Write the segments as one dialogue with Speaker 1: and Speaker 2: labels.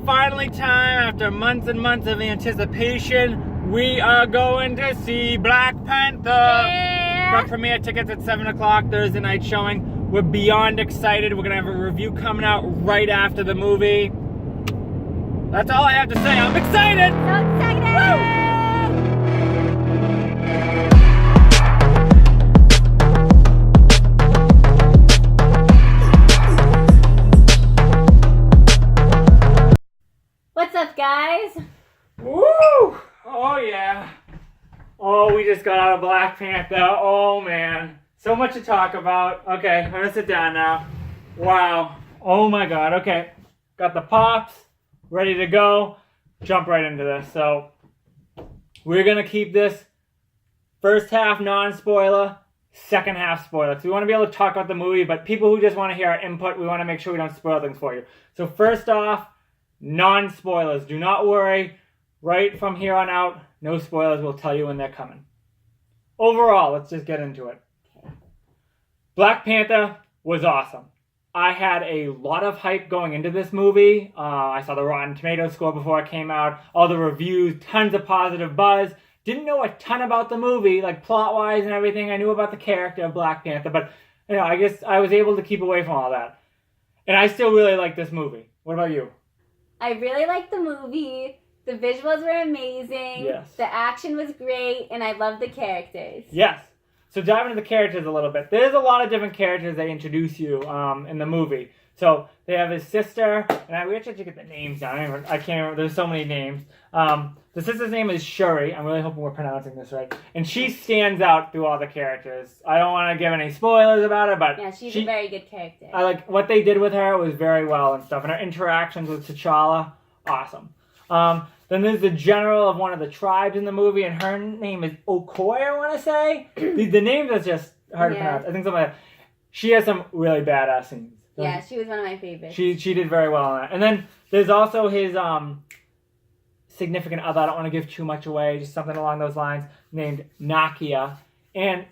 Speaker 1: finally time, after months and months of anticipation, we are going to see Black Panther.
Speaker 2: Yeah.
Speaker 1: Got premiere tickets at 7 o'clock, Thursday night showing. We're beyond excited. We're going to have a review coming out right after the movie. That's all I have to say. I'm excited!
Speaker 2: So excited!
Speaker 1: Woo!
Speaker 2: What's up, guys?
Speaker 1: Woo! Oh, yeah. Oh, we just got out of Black Panther. Oh, man. So much to talk about. Okay, I'm going to sit down now. Wow. Oh, my God. Okay. Got the pops. Ready to go. Jump right into this. So, we're going to keep this first half non-spoiler, second half spoiler. So, we want to be able to talk about the movie, but people who just want to hear our input, we want to make sure we don't spoil things for you. So, first off, non-spoilers. Do not worry. Right from here on out, no spoilers. We'll tell you when they're coming. Overall, let's just get into it. Black Panther was awesome. I had a lot of hype going into this movie. I saw the Rotten Tomatoes score before it came out. All the reviews, tons of positive buzz. Didn't know a ton about the movie, like plot-wise and everything. I knew about the character of Black Panther, but I guess I was able to keep away from all that. And I still really like this movie. What about you?
Speaker 2: I really liked the movie. The visuals were amazing.
Speaker 1: Yes.
Speaker 2: The action was great, and I loved the characters.
Speaker 1: Yes. So diving into the characters a little bit. There's a lot of different characters they introduce you in the movie. So they have his sister, and we actually have to get the names down. I can't remember. There's so many names. The sister's name is Shuri. I'm really hoping we're pronouncing this right. And she stands out through all the characters. I don't want to give any spoilers about her, but
Speaker 2: yeah, she's a very good character.
Speaker 1: I like what they did with her was very well and stuff. And her interactions with T'Challa, awesome. Then there's the general of one of the tribes in the movie, and her name is Okoye, I want to say. the names are just hard to pronounce. I think something like that. She has some really badass scenes.
Speaker 2: Yeah, she was one of my favorites.
Speaker 1: She did very well on that. And then there's also his significant other, I don't want to give too much away, just something along those lines, named Nakia. And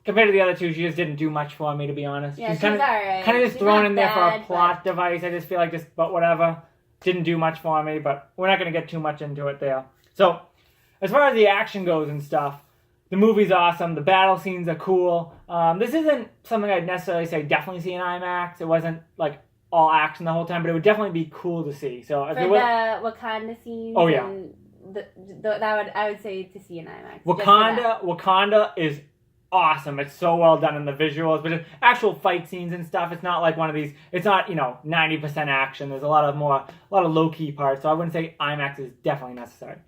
Speaker 1: compared to the other two, she just didn't do much for me, to be honest.
Speaker 2: Yeah, she's
Speaker 1: Kind
Speaker 2: alright.
Speaker 1: of just
Speaker 2: she's
Speaker 1: thrown in there
Speaker 2: bad,
Speaker 1: for a plot device. I just feel like but whatever. Didn't do much for me, but we're not going to get too much into it there. So, as far as the action goes and stuff, the movie's awesome. The battle scenes are cool. This isn't something I'd necessarily say definitely see in IMAX. It wasn't like all action the whole time, but it would definitely be cool to see. So if
Speaker 2: For
Speaker 1: the
Speaker 2: Wakanda scenes.
Speaker 1: Oh yeah.
Speaker 2: I would say to see in IMAX.
Speaker 1: Wakanda is awesome. It's so well done in the visuals, but actual fight scenes and stuff, it's not like one of these, it's not, 90% action. There's a lot of low-key parts, so I wouldn't say IMAX is definitely necessary.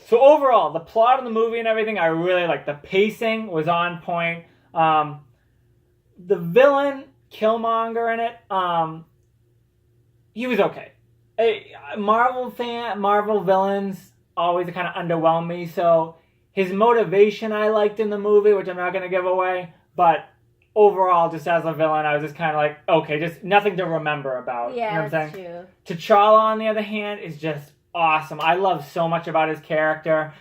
Speaker 1: So overall, the plot of the movie and everything, I really like. The pacing was on point. The villain, Killmonger in it, he was okay. Marvel villains always kind of underwhelm me, so his motivation I liked in the movie, which I'm not going to give away, but overall, just as a villain, I was just kind of like, okay, just nothing to remember about.
Speaker 2: Yeah,
Speaker 1: you know what I'm
Speaker 2: that's
Speaker 1: saying?
Speaker 2: true.
Speaker 1: T'Challa, on the other hand, is just awesome. I love so much about his character.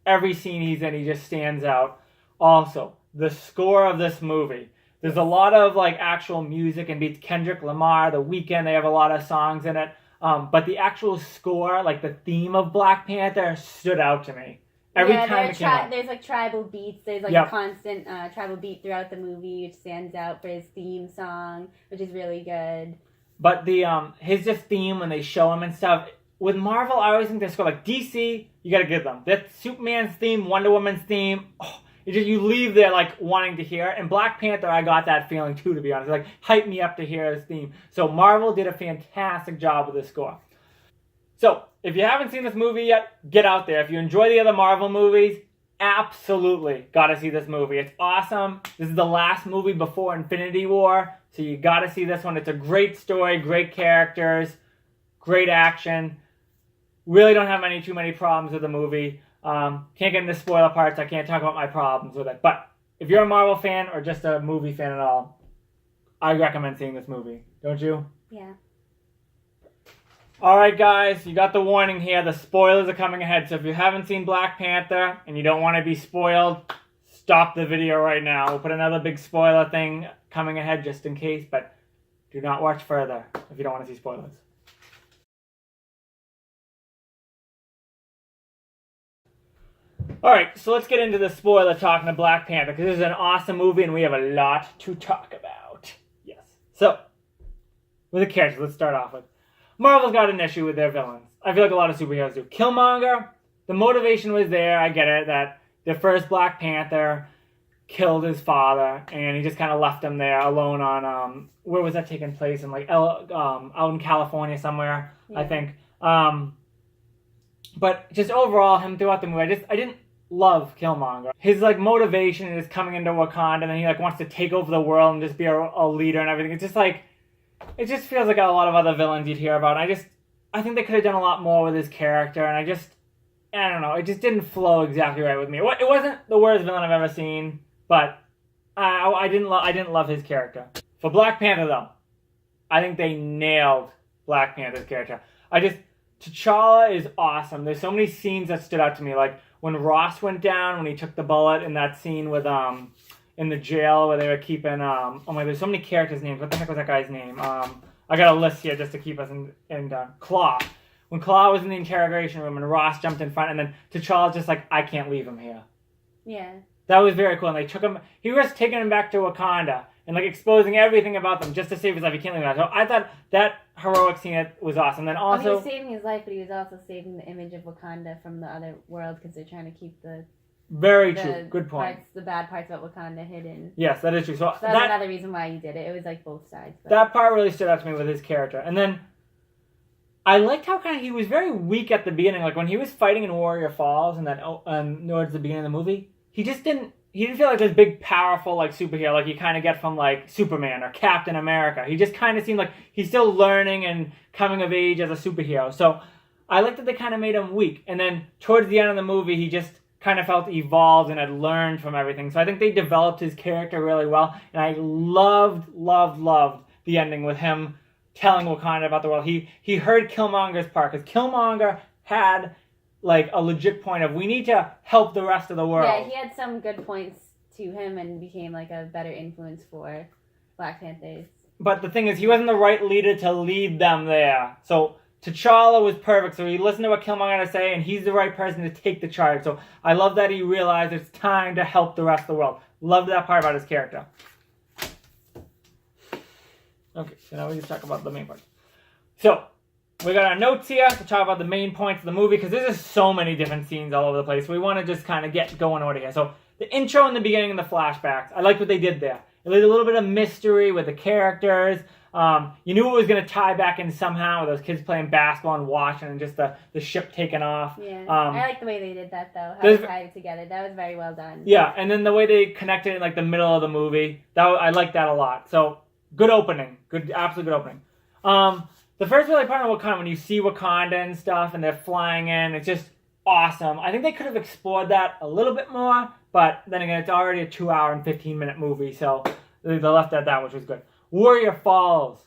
Speaker 1: Every scene he's in, he just stands out. Also, the score of this movie. There's a lot of actual music and beats. Kendrick Lamar, The Weeknd, they have a lot of songs in it. But the actual score, the theme of Black Panther, stood out to me. Every time it came out.
Speaker 2: There's tribal beats. There's a constant tribal beat throughout the movie, which stands out for his theme song, which is really good.
Speaker 1: But his just theme when they show him and stuff. With Marvel, I always think they score DC. You got to give them that Superman's theme, Wonder Woman's theme. Oh, you leave there wanting to hear it. And Black Panther, I got that feeling too, to be honest. Hype me up to hear his theme. So Marvel did a fantastic job with the score. So, if you haven't seen this movie yet, get out there. If you enjoy the other Marvel movies, absolutely gotta see this movie. It's awesome. This is the last movie before Infinity War, so you gotta see this one. It's a great story, great characters, great action. Really don't have too many problems with the movie. Can't get into spoiler parts. I can't talk about my problems with it. But if you're a Marvel fan or just a movie fan at all, I recommend seeing this movie. Don't you?
Speaker 2: Yeah.
Speaker 1: Alright guys, you got the warning here. The spoilers are coming ahead. So if you haven't seen Black Panther and you don't want to be spoiled, stop the video right now. We'll put another big spoiler thing coming ahead just in case, but do not watch further if you don't want to see spoilers. All right, so let's get into the spoiler talking to Black Panther, because this is an awesome movie and we have a lot to talk about. Yes. So, with the characters, let's start off with. Marvel's got an issue with their villains. I feel like a lot of superheroes do. Killmonger, the motivation was there, I get it, that the first Black Panther killed his father, and he just kind of left him there alone on, where was that taking place? In like, out in California somewhere, yeah. I think. But just overall, him throughout the movie, I didn't love Killmonger. His like motivation is coming into Wakanda, and then he like wants to take over the world and just be a leader and everything. It's just like, it just feels like a lot of other villains you'd hear about. And I think they could have done a lot more with his character, and I don't know, it just didn't flow exactly right with me. It wasn't the worst villain I've ever seen, but I didn't love his character. For Black Panther though, I think they nailed Black Panther's character. T'Challa is awesome. There's so many scenes that stood out to me, like when Ross went down, when he took the bullet in that scene with in the jail where they were keeping oh my, there's so many characters' names. What the heck was that guy's name? I got a list here just to keep us in Claw. When Claw was in the interrogation room and Ross jumped in front, and then T'Challa's just like, I can't leave him here.
Speaker 2: Yeah. That
Speaker 1: was very cool. And they took him, he was taking him back to Wakanda and like exposing everything about them just to save his life. He can't leave him. So I thought that heroic scene was awesome. Then also,
Speaker 2: he was saving his life, but he was also saving the image of Wakanda from the other world, because they're trying to keep the
Speaker 1: true. Good point.
Speaker 2: The bad parts about Wakanda hidden.
Speaker 1: Yes, that is true. So
Speaker 2: that's another reason why he did it. It was like both sides. But
Speaker 1: that part really stood out to me with his character. And then I liked how kind of he was very weak at the beginning. Like when he was fighting in Warrior Falls and then towards the beginning of the movie, he didn't feel like this big, powerful, like, superhero like you kind of get from, like, Superman or Captain America. He just kind of seemed like he's still learning and coming of age as a superhero. So I liked that they kind of made him weak. And then towards the end of the movie, he just kind of felt evolved and had learned from everything. So I think they developed his character really well. And I loved the ending with him telling Wakanda about the world. He heard Killmonger's part, because Killmonger had like a legit point of, we need to help the rest of the world.
Speaker 2: Yeah, he had some good points to him and became like a better influence for Black Panthers.
Speaker 1: But the thing is, he wasn't the right leader to lead them there. So T'Challa was perfect. So he listened to what Killmonger had to say, and he's the right person to take the charge. So I love that he realized it's time to help the rest of the world. Loved that part about his character. Okay, so now we just talk about the main part. So we got our notes here to talk about the main points of the movie, because there's just so many different scenes all over the place. We want to just kind of get going over here. So the intro in the beginning and the flashbacks, I liked what they did there. It was a little bit of mystery with the characters. You knew it was going to tie back in somehow with those kids playing basketball and watching and just the ship taking off.
Speaker 2: Yeah, I like the way they did that, though. How they tied it together. That was very well done.
Speaker 1: Yeah, and then the way they connected in like the middle of the movie, I liked that a lot. So good opening. Absolutely good opening. The first really part of Wakanda, when you see Wakanda and stuff and they're flying in, it's just awesome. I think they could have explored that a little bit more, but then again, it's already a 2-hour and 15-minute movie, so they left at that, which was good. Warrior Falls,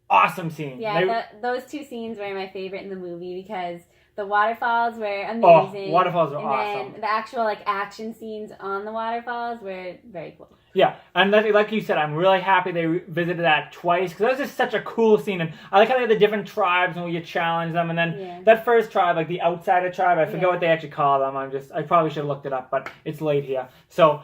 Speaker 1: awesome scene.
Speaker 2: Yeah, those two scenes were my favorite in the movie, because the waterfalls were amazing.
Speaker 1: Oh, waterfalls were
Speaker 2: awesome.
Speaker 1: And
Speaker 2: then the actual like action scenes on the waterfalls were very cool.
Speaker 1: Yeah, and like you said, I'm really happy they visited that twice, because that was just such a cool scene. And I like how they had the different tribes and where you challenge them. And then that first tribe, like the outsider tribe, I forget what they actually call them. I probably should have looked it up, but it's late here. So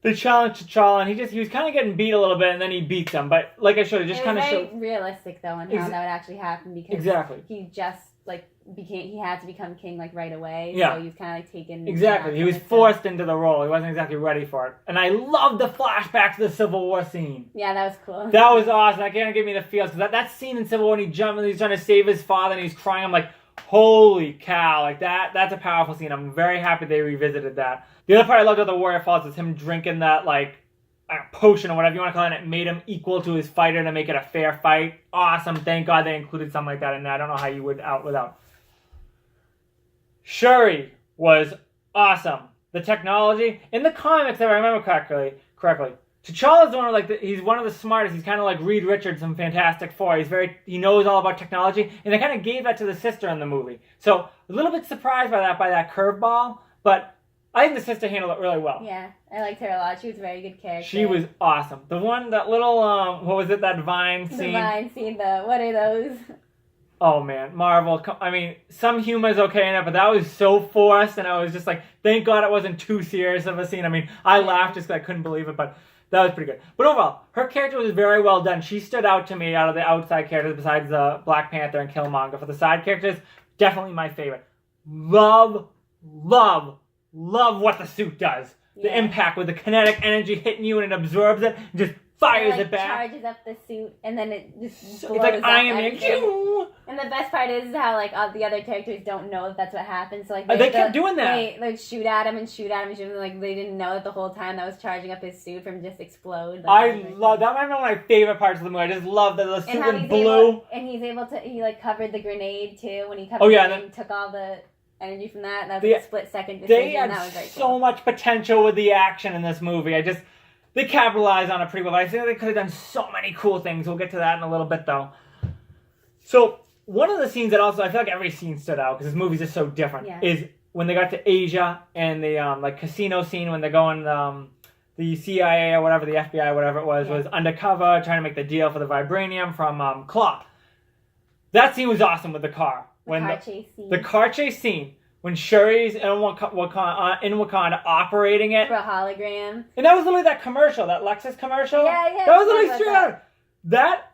Speaker 1: they challenged T'Challa, and he was kind of getting beat a little bit, and then he beats them. But like I showed, it just kind of showed.
Speaker 2: It was very realistic, though, on how that would actually happen, because he just like he had to become king like right away. Yeah. So he was kind of like taken.
Speaker 1: Exactly. He was forced into the role. He wasn't exactly ready for it. And I loved the flashback to the Civil War scene.
Speaker 2: Yeah, that was cool.
Speaker 1: That was awesome. That kind of gave me the feels, because that scene in Civil War when he jumped and he's trying to save his father and he's crying, I'm like, holy cow! Like that's a powerful scene. I'm very happy they revisited that. The other part I loved about the Warrior Falls is him drinking that like potion or whatever you want to call it, and it made him equal to his fighter to make it a fair fight. Awesome. Thank God they included something like that in there. I don't know how you would out without. Shuri was awesome. The technology in the comics, if I remember correctly, T'Challa's one of he's one of the smartest. He's kind of like Reed Richards from Fantastic Four. He knows all about technology, and they kind of gave that to the sister in the movie. So a little bit surprised by that curveball, but I think the sister handled it really well.
Speaker 2: Yeah, I liked her a lot. She was a very good character.
Speaker 1: She was awesome. That little, what was it, that Vine scene?
Speaker 2: The Vine scene, what are those?
Speaker 1: Oh man, Marvel. I mean, some humor is okay in it, but that was so forced, and I was just like, thank God it wasn't too serious of a scene. I mean, I laughed just because I couldn't believe it, but that was pretty good. But overall, her character was very well done. She stood out to me out of the outside characters besides Black Panther and Killmonger. For the side characters, definitely my favorite. Love what the suit does. The impact with the kinetic energy hitting you and it absorbs it and just fires it back.
Speaker 2: Charges up the suit and then it just blows
Speaker 1: it's like
Speaker 2: up
Speaker 1: Iron Man.
Speaker 2: And the best part is how like all the other characters don't know if that's what happened. So like
Speaker 1: they kept doing that.
Speaker 2: They shoot at him and shoot at him and shoot him. Like they didn't know that the whole time that was charging up his suit from just explode.
Speaker 1: I love that. Might be one of my favorite parts of the movie. I just love that the suit went blue.
Speaker 2: And he's able to like covered the grenade too when he covered it and took all the energy from that. That was a split second decision.
Speaker 1: They had
Speaker 2: that was very
Speaker 1: so much potential with the action in this movie. They capitalized on it pretty well. But I think they could have done so many cool things. We'll get to that in a little bit, though. So, one of the scenes that also, I feel like every scene stood out, because this movie's just so different, is when they got to Asia, and the casino scene when they're going, the CIA or whatever, the FBI, whatever it was undercover, trying to make the deal for the vibranium from Claw. That scene was awesome with the car. The car chase scene. When Shuri's in Wakanda operating it.
Speaker 2: For a hologram.
Speaker 1: And that was literally that commercial, that Lexus commercial.
Speaker 2: Yeah.
Speaker 1: That was literally straight out. That,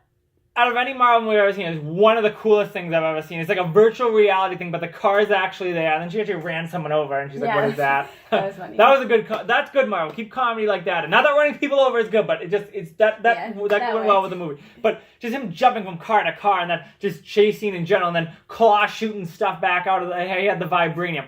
Speaker 1: out of any Marvel movie I've ever seen, is one of the coolest things I've ever seen. It's like a virtual reality thing, but the car is actually there. And then she actually ran someone over, and she's like, what is that?
Speaker 2: That was funny.
Speaker 1: That was a good, that's good Marvel. Keep comedy like that. And not that running people over is good, but that went well with the movie. But just him jumping from car to car, and then just chasing in general, and then Claw shooting stuff back out of he had the vibranium.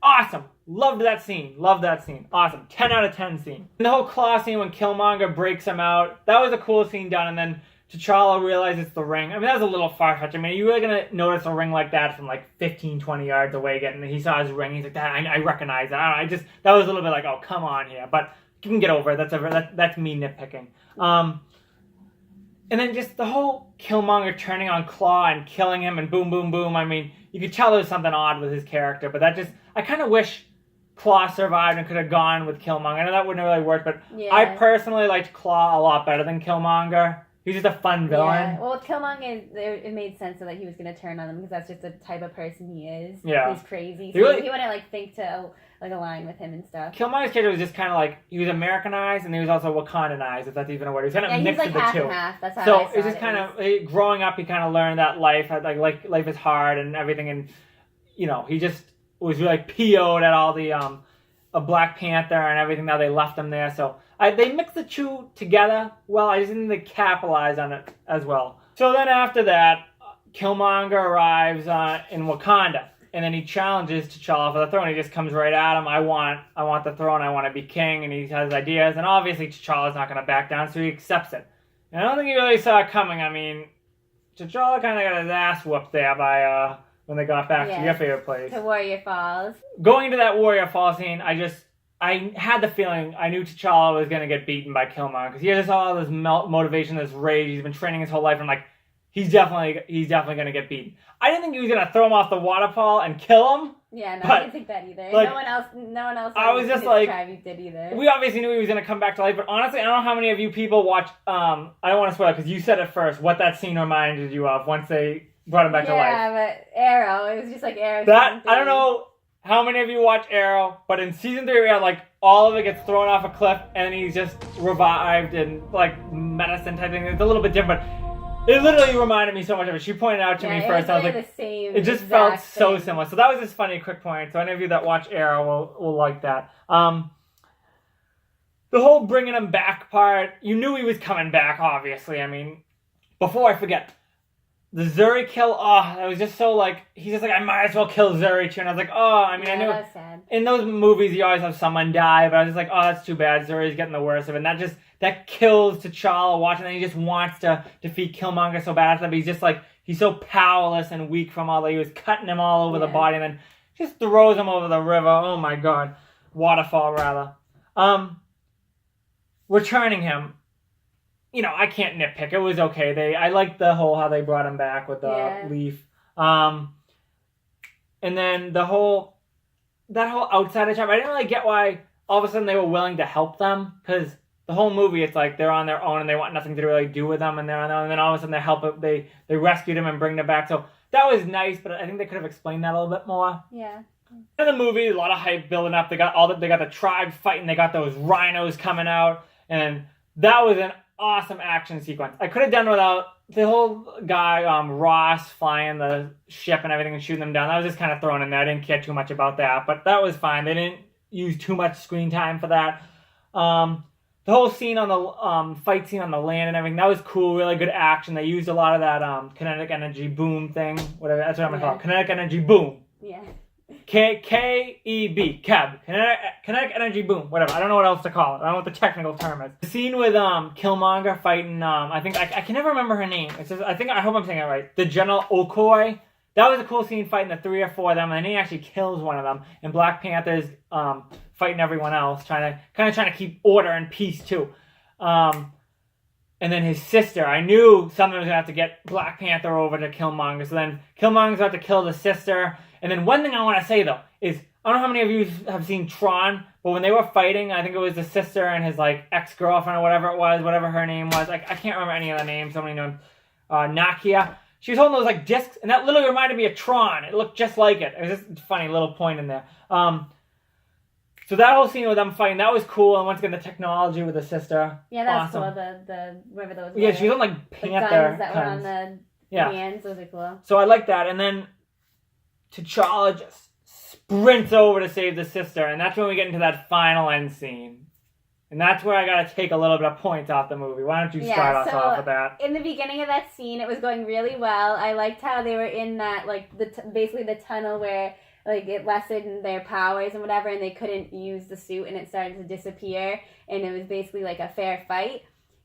Speaker 1: Awesome. Loved that scene. Awesome. 10 out of 10 scene. And the whole Claw scene when Killmonger breaks him out, that was a cool scene done, and then T'Challa realizes it's the ring. I mean, that was a little far-fetched. I mean, are you really going to notice a ring like that from like 15, 20 yards away? He saw his ring. He's like, I recognize that. That was a little bit like, oh, come on here. But you can get over it. That's me nitpicking. And then just the whole Killmonger turning on Claw and killing him and boom, boom, boom. I mean, you could tell there was something odd with his character, but I kind of wish Claw survived and could have gone with Killmonger. I know that wouldn't have really worked, but I personally liked Claw a lot better than Killmonger. He's just a fun villain.
Speaker 2: Yeah. Well, Killmonger, it made sense that he was going to turn on them because that's just the type of person he is.
Speaker 1: Yeah.
Speaker 2: He's crazy. So he wouldn't think to align with him and stuff.
Speaker 1: Killmonger's character was just kind of he was Americanized and he was also Wakandanized, if that's even a word. He was kind of mixed of the two.
Speaker 2: Half. That's how
Speaker 1: so
Speaker 2: I saw
Speaker 1: it's just kind of, growing up, he kind of learned that life is hard and everything. And, he just was really PO'd at all the a Black Panther and everything. Now they left him there. So they mixed the two together well. I just didn't think they capitalized on it as well. So then after that, Killmonger arrives in Wakanda. And then he challenges T'Challa for the throne. He just comes right at him. I want the throne. I want to be king. And he has ideas. And obviously T'Challa's not going to back down, so he accepts it. And I don't think he really saw it coming. I mean, T'Challa kind of got his ass whooped there by when they got back to your favorite place.
Speaker 2: To Warrior Falls.
Speaker 1: Going to that Warrior Falls scene, I had the feeling I knew T'Challa was going to get beaten by Killmonger. Because he has all this motivation, this rage. He's been training his whole life. And he's definitely going to get beaten. I didn't think he was going to throw him off the waterfall and kill him.
Speaker 2: Yeah, no, I didn't think that either. No one else. I was just did either.
Speaker 1: We obviously knew he was going to come back to life, but honestly, I don't know how many of you people watch. I don't want to spoil it because you said it first. What that scene reminded you of once they brought him back to life?
Speaker 2: Yeah, but Arrow. It was just like Arrow.
Speaker 1: I don't know how many of you watch Arrow, but in season 3, we had all of it gets thrown off a cliff, and he's just revived and medicine type thing. It's a little bit different. It literally reminded me so much of it. She pointed out to me first. I was like,
Speaker 2: the same.
Speaker 1: It just felt so similar. So that was just funny, quick point. So any of you that watch Arrow will like that. The whole bringing him back part, you knew he was coming back, obviously. I mean, before I forget, the Zuri kill, that was just so he's just I might as well kill Zuri too. And I was like, I knew.
Speaker 2: That was sad.
Speaker 1: In those movies, you always have someone die, but I was just like, that's too bad. Zuri's getting the worst of it. And that kills T'Challa watching, and he just wants to defeat Killmonger so bad, but he's just he's so powerless and weak from all that. He was cutting him all over the body, and then just throws him over the river. Oh my god. Waterfall, rather. Returning him. I can't nitpick. It was okay. I liked the whole how they brought him back with the leaf. And then that whole outsider job, I didn't really get why all of a sudden they were willing to help them, because the whole movie, it's like they're on their own and they want nothing to really do with them, and they're on their own, and then all of a sudden they rescued him and bring them back. So that was nice, but I think they could have explained that a little bit more.
Speaker 2: Yeah.
Speaker 1: In the movie, a lot of hype building up. They got the tribe fighting. They got those rhinos coming out, and that was an awesome action sequence. I could have done without the whole guy Ross flying the ship and everything and shooting them down. That was just kind of thrown in there. I didn't care too much about that, but that was fine. They didn't use too much screen time for that. The whole scene on the fight scene on the land and everything, that was cool. Really good action. They used a lot of that kinetic energy boom thing, whatever. That's what I'm gonna call it. Kinetic energy boom.
Speaker 2: Yeah.
Speaker 1: K-E-B, Keb. Kinetic energy boom, whatever. I don't know what else to call it. I don't know what the technical term is. The scene with Killmonger fighting, I can never remember her name. It says, I hope I'm saying it right. The General Okoye. That was a cool scene fighting the 3 or 4 of them, and he actually kills one of them. And Black Panther's fighting everyone else, trying to keep order and peace too. And then his sister, I knew someone was gonna have to get Black Panther over to Killmonger. So then Killmonger's about to kill the sister. And then one thing I want to say though is, I don't know how many of you have seen Tron, but when they were fighting, I think it was the sister and his like ex-girlfriend or whatever it was, whatever her name was. Like I can't remember any of the names. So many names. Nakia. She was holding those like discs, and that literally reminded me of Tron. It looked just like it. It was just a funny little point in there. So that whole scene with them fighting, that was cool. And once again, the technology with the sister.
Speaker 2: Yeah, that was
Speaker 1: awesome.
Speaker 2: cool. The whatever those were.
Speaker 1: Yeah, she was on like Panther
Speaker 2: guns that were on the hands. Those are cool.
Speaker 1: So I like that. And then T'Challa just sprints over to save the sister. And that's when we get into that final end scene. And that's where I got to take a little bit of points off the movie. Why don't you start us off with that?
Speaker 2: In the beginning of that scene, it was going really well. I liked how they were in that, like, basically the tunnel where, like, it lessened their powers and whatever, and they couldn't use the suit, and it started to disappear, and it was basically, like, a fair fight.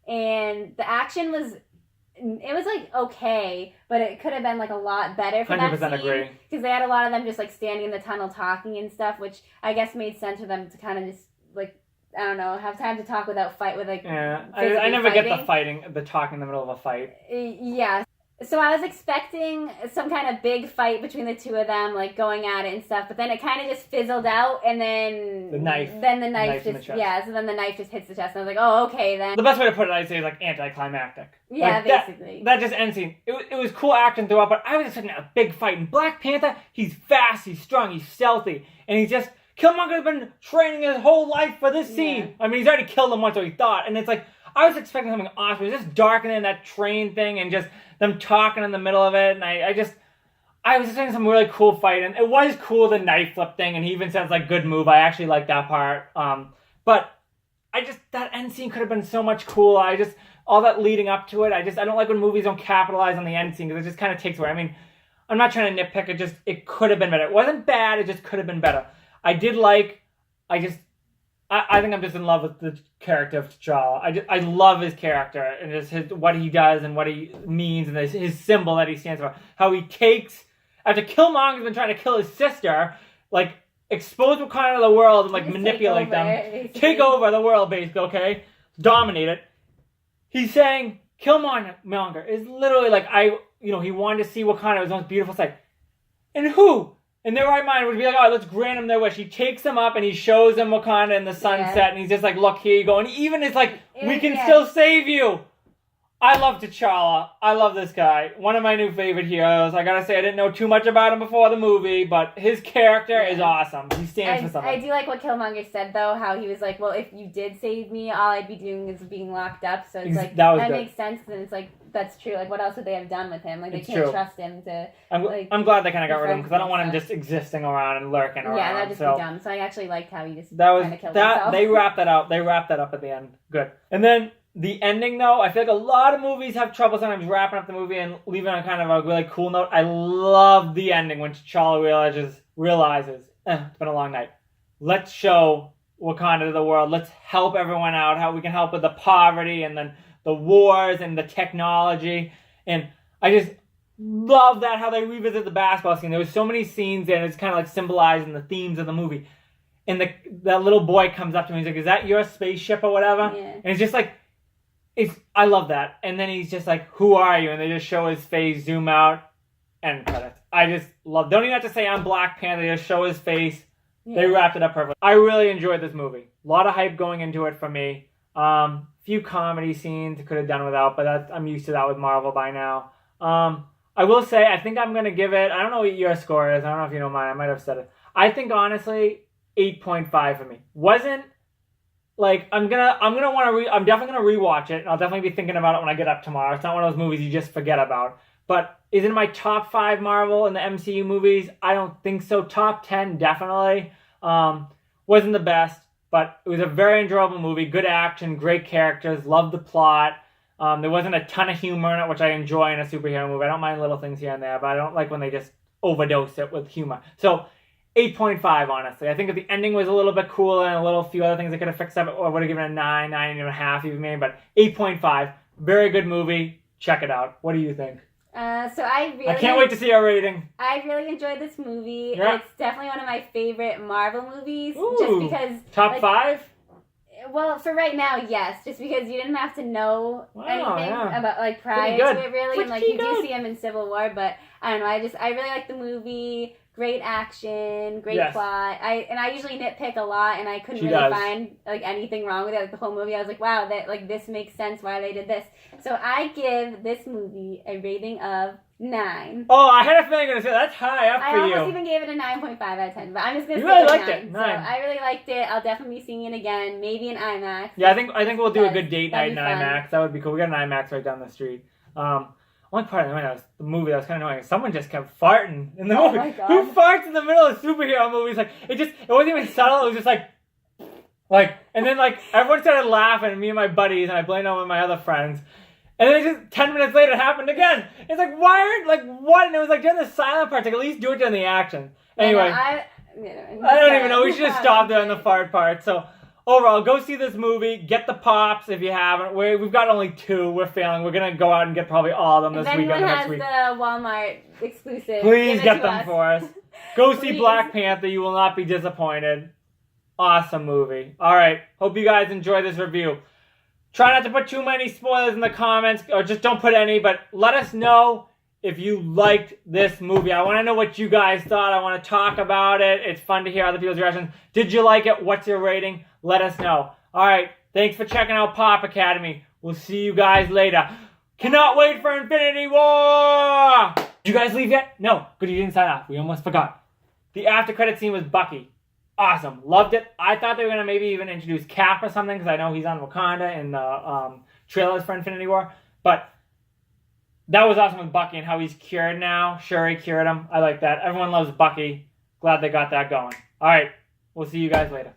Speaker 2: And the action was, it was, like, okay, but it could have been, like, a lot better for that scene.
Speaker 1: 100% agree.
Speaker 2: Because they had a lot of them just, like, standing in the tunnel talking and stuff, which I guess made sense for them to kind of just, like, I don't know, have time to talk without fight with like.
Speaker 1: Yeah, I never get the talking in the middle of a fight.
Speaker 2: Yeah, so I was expecting some kind of big fight between the two of them, like going at it and stuff. But then it kind of just fizzled out, and then
Speaker 1: the knife
Speaker 2: just So then the knife just hits the chest, and I was like, oh, okay then.
Speaker 1: The best way to put it, I'd say, is like anticlimactic.
Speaker 2: Yeah,
Speaker 1: like,
Speaker 2: basically.
Speaker 1: That just end scene. It was cool action throughout, but I was expecting a big fight. And Black Panther, he's fast, he's strong, he's stealthy, and he's just. Killmonger's been training his whole life for this scene. Yeah. I mean, he's already killed him once, or he thought. And it's like, I was expecting something awesome. It was just darkening that train thing and just them talking in the middle of it. And I was expecting some really cool fight. And it was cool, the knife flip thing. And he even says, like, good move. I actually like that part. But that end scene could have been so much cooler. All that leading up to it, I don't like when movies don't capitalize on the end scene because it just kind of takes away. I mean, I'm not trying to nitpick. It could have been better. It wasn't bad. It just could have been better. I think I'm just in love with the character of T'Challa. I love his character and just what he does and what he means and his symbol that he stands for. How he takes, after Killmonger's been trying to kill his sister, like, expose Wakanda to the world and, like, manipulate them. Take over the world, basically, okay? Dominate it. He's saying Killmonger is literally like, he wanted to see Wakanda, it was the most beautiful sight. And who? In their right mind would be like, all right, let's grant him their wish. He takes them up and he shows them Wakanda in the sunset, and he's just like, look, here you go. And even it's like, we can still save you. I love T'Challa. I love this guy. One of my new favorite heroes. I gotta say, I didn't know too much about him before the movie, but his character is awesome. He stands for something.
Speaker 2: I do like what Killmonger said, though, how he was like, well, if you did save me, all I'd be doing is being locked up. So it's like, that makes sense, and it's like, that's true. Like, what else would they have done with him? Like, they can't trust him to.
Speaker 1: I'm glad they kind of got rid of him because I don't want him just existing around and lurking around.
Speaker 2: Yeah, that'd just be dumb. So I actually liked how he just kind of killed himself.
Speaker 1: They wrapped that up. They wrapped that up at the end. Good. And then the ending, though, I feel like a lot of movies have trouble sometimes wrapping up the movie and leaving on kind of a really cool note. I love the ending when T'Challa realizes it's been a long night. Let's show Wakanda to the world. Let's help everyone out. How we can help with the poverty and then the wars and the technology. And I just love that, how they revisit the basketball scene. There was so many scenes and it's kind of like symbolizing the themes of the movie. And that little boy comes up to me. He's like, is that your spaceship or whatever?
Speaker 2: Yeah.
Speaker 1: And it's just like, I love that. And then he's just like, who are you? And they just show his face, zoom out, end credits. I just love, don't even have to say I'm Black Panther, they just show his face. Yeah. They wrapped it up perfectly. I really enjoyed this movie. A lot of hype going into it for me. Few comedy scenes could have done without, but I'm used to that with Marvel by now. I will say, I think I'm gonna give it. I don't know what your score is. I don't know if you know mine. I might have said it. I think honestly, 8.5 for me. Wasn't like I'm definitely gonna rewatch it, and I'll definitely be thinking about it when I get up tomorrow. It's not one of those movies you just forget about. But is it in my top 5 Marvel and the MCU movies? I don't think so. Top 10, definitely. Wasn't the best, but it was a very enjoyable movie. Good action, great characters, loved the plot. There wasn't a ton of humor in it, which I enjoy in a superhero movie. I don't mind little things here and there, but I don't like when they just overdose it with humor. So 8.5, honestly. I think if the ending was a little bit cooler and a few other things I could have fixed up, or I would have given it a 9, 9.5 even maybe, but 8.5. Very good movie. Check it out. What do you think?
Speaker 2: I
Speaker 1: can't wait to see our rating.
Speaker 2: I really enjoyed this movie.
Speaker 1: Yeah.
Speaker 2: It's definitely one of my favorite Marvel movies.
Speaker 1: Ooh,
Speaker 2: just because
Speaker 1: top 5?
Speaker 2: Well, for right now, yes. Just because you didn't have to know anything about prior to it, really.
Speaker 1: Pretty
Speaker 2: and you do see him in Civil War, but I don't know. I really like the movie. Great action, great plot. I usually nitpick a lot, and I couldn't really find anything wrong with it. Like the whole movie, I was like, wow, that this makes sense why they did this. So I give this movie a rating of 9.
Speaker 1: Oh, I had a feeling you were going to say that's high up for you.
Speaker 2: I almost even gave it a 9.5 out of 10, but I'm just going to
Speaker 1: say
Speaker 2: really liked
Speaker 1: 9.
Speaker 2: It. 9. So I really liked it. I'll definitely be seeing it again, maybe in IMAX.
Speaker 1: Yeah, I think we'll do a good date night in IMAX. That would be cool. We got an IMAX right down the street. One part of the movie that was kind of annoying. Someone just kept farting in the movie.
Speaker 2: My God.
Speaker 1: Who farts in the middle of superhero movies? It wasn't even subtle. It was just and then everyone started laughing. Me and my buddies, and I blamed it on my other friends. And then just 10 minutes later, it happened again. It's what? And it was during the silent parts. At least do it during the action. Anyway, I don't even know. We should have stopped there on the fart part. So. Overall, go see this movie. Get the pops if you haven't. We've got only 2. We're failing. We're going to go out and get probably all of them this weekend next week.
Speaker 2: If anyone has the Walmart exclusive,
Speaker 1: please get them for us. Go see Black Panther. You will not be disappointed. Awesome movie. All right. Hope you guys enjoy this review. Try not to put too many spoilers in the comments, or just don't put any, but let us know if you liked this movie. I want to know what you guys thought. I want to talk about it. It's fun to hear other people's reactions. Did you like it? What's your rating? Let us know. All right. Thanks for checking out Pop Academy. We'll see you guys later. Cannot wait for Infinity War! Did you guys leave yet? No. Good, you didn't sign off. We almost forgot. The after credit scene was Bucky. Awesome. Loved it. I thought they were going to maybe even introduce Cap or something, because I know he's on Wakanda in the trailers for Infinity War. But that was awesome with Bucky and how he's cured now. Shuri cured him. I like that. Everyone loves Bucky. Glad they got that going. All right. We'll see you guys later.